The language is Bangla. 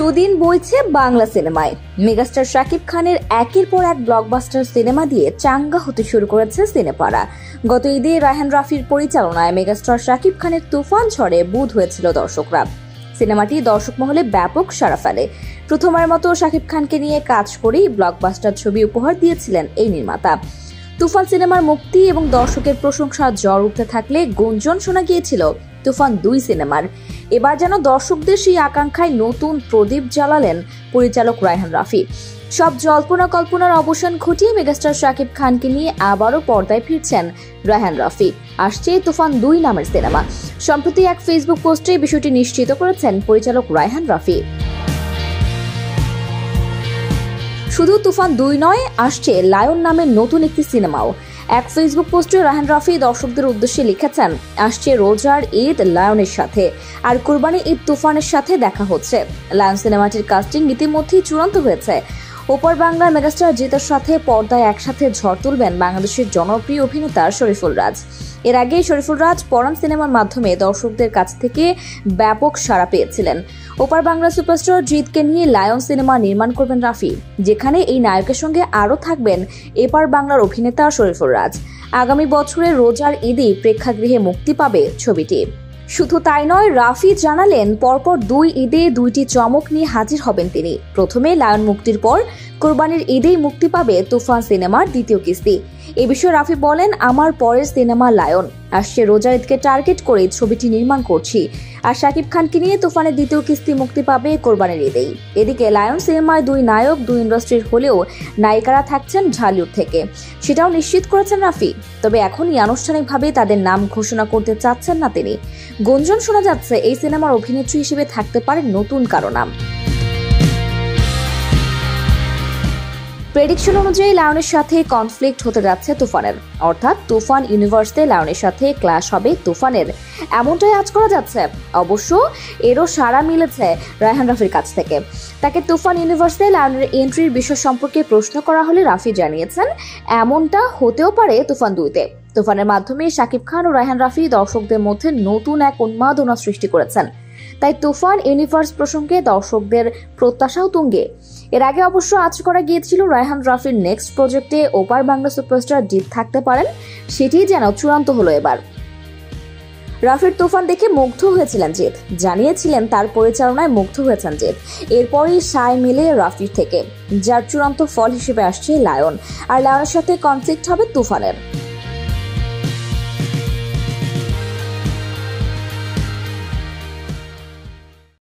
সুদিন বইছে বাংলা সিনেমায়। মেগাস্টার শাকিব খানের একের পর এক ব্লকবাস্টার সিনেমা দিয়ে চাঙ্গা হতে শুরু করেছে সিনেপাড়া। গত ঈদে রায়হান রাফির পরিচালনায় মেগাস্টার শাকিব খানের তুফান ঝড়ে বুঁদ হয়েছিল দর্শকরা। সিনেমাটি দর্শক মহলে ব্যাপক সাড়া ফেলে। প্রথমবার মতো শাকিব খানকে নিয়ে কাজ করেই ব্লকবাস্টার ছবি উপহার দিয়েছিলেন এই নির্মাতা। তুফান সিনেমার মুক্তি এবং দর্শকের প্রশংসা ঝড় উঠতে থাকলে গুঞ্জন শোনা গিয়েছিল তুফান 2 সিনেমার। এবার যেন দর্শকদের সেই আকাঙ্ক্ষায় নতুন প্রদীপ জ্বালালেন পরিচালক রায়হান রাফি। সব জল্পনা কল্পনার অবসান ঘটিয়ে মেগাস্টার শাকিব খানকে নিয়ে আবারও পর্দায় ফিরছেন রায়হান রাফি। আসছে তুফান 2 নামের সিনেমা। সম্প্রতি এক ফেসবুক পোস্টে বিষয়টি নিশ্চিত করেছেন পরিচালক রায়হান রাফি। শুধু তুফান 2 নয়, আসছে লায়ন নামের নতুন একটি সিনেমাও। এক ফেসবুক পোস্টে রায়হান রাফি দর্শকদের উদ্দেশ্যে লিখেছেন, আসছে রোজার ঈদ লায়নের সাথে, আর কুরবানি ঈদ তুফানের সাথে দেখা হচ্ছে। লায়ন সিনেমাটির কাস্টিং ইতিমধ্যেই চূড়ান্ত হয়েছে। ওপার বাংলার মেগাস্টার জিতের সাথে পর্দায় একসাথে ঝড় তুলবেন বাংলাদেশের জনপ্রিয় অভিনেতা শরীফুল রাজ। এর আগে শরীফুল রাজ পরাণ সিনেমার মাধ্যমে দর্শকদের কাছ থেকে ব্যাপক সাড়া পেয়েছিলেন। ওপার বাংলা সুপারস্টার জিতকে নিয়ে লায়ন সিনেমা নির্মাণ করবেন রাফি, যেখানে এই নায়কের সঙ্গে আরও থাকবেন এপার বাংলার অভিনেতা শরীফুল রাজ। আগামী বছরের রোজার ঈদেই প্রেক্ষাগৃহে মুক্তি পাবে ছবিটি। শুধু তাই নয়, রাফি জানালেন পরপর 2 ঈদে 2টি চমক নিয়ে হাজির হবেন তিনি। প্রথমে লায়ন মুক্তির পর কোরবানির ঈদেই মুক্তি পাবে তুফান সিনেমার দ্বিতীয় কিস্তি। এ বিষয়ে রাফি বলেন, আমার পরের সিনেমা লায়ন আসছে রোজার ঈদকে টার্গেট করে ছবিটি নির্মাণ করছি, আর শাকিব খানকে নিয়ে তুফানের দ্বিতীয় কিস্তি মুক্তি পাবে কোরবানির ঈদেই। এদিকে লায়ন সিনেমায় 2 নায়ক 2 ইন্ডাস্ট্রির হলেও নায়িকারা থাকছেন ঢালিউড থেকে, সেটাও নিশ্চিত করেছেন রাফি। তবে এখনই আনুষ্ঠানিকভাবে তাদের নাম ঘোষণা করতে চাচ্ছেন না তিনি। গুঞ্জন শোনা যাচ্ছে এই সিনেমার অভিনেত্রী হিসেবে থাকতে পারে নতুন কারো নাম। প্রেডিকশন অনুযায়ী লায়নের সাথে কনফ্লিক্ট হতে যাচ্ছে তুফানের, অর্থাৎ তুফান ইউনিভার্সে লায়নের সাথে ক্লাশ হবে তুফানের, এমনটাই আজ করা যাচ্ছে। অবশ্য এরও সাড়া মিলেছে রায়হান রাফির কাছ থেকে। তাকে তুফান ইউনিভার্সে লায়নের এন্ট্রির বিষয় সম্পর্কে প্রশ্ন করা হলে রাফি জানিয়েছেন, এমনটা হতেও পারে তুফান 2-তে। তুফানের মাধ্যমে শাকিব খান ও রায়হান রাফি দর্শকদের মধ্যে নতুন এক উন্মাদনা সৃষ্টি করেছেন। তাই তুফান ইউনিভার্স প্রসঙ্গে দর্শকদের প্রত্যাশাও তুঙ্গে। এর আগে অবশ্য আজ করা গিয়েছিল রায়হান রাফির নেক্সট প্রজেক্টে ওপার বাংলা সুপারস্টার জিত থাকতে পারেন, সেটি যেন চূড়ান্ত হলো এবার। রাফির তুফান দেখে মুগ্ধ হয়েছিলেন জিত, জানিয়েছিলেন তার পরিচালনায় মুগ্ধ হয়েছেন জিত। এরপরই সায় মিলে রাফির থেকে, যার চূড়ান্ত ফল হিসেবে আসছে লায়ন, আর লায়নের সাথে কনফ্লিক্ট হবে তুফানের।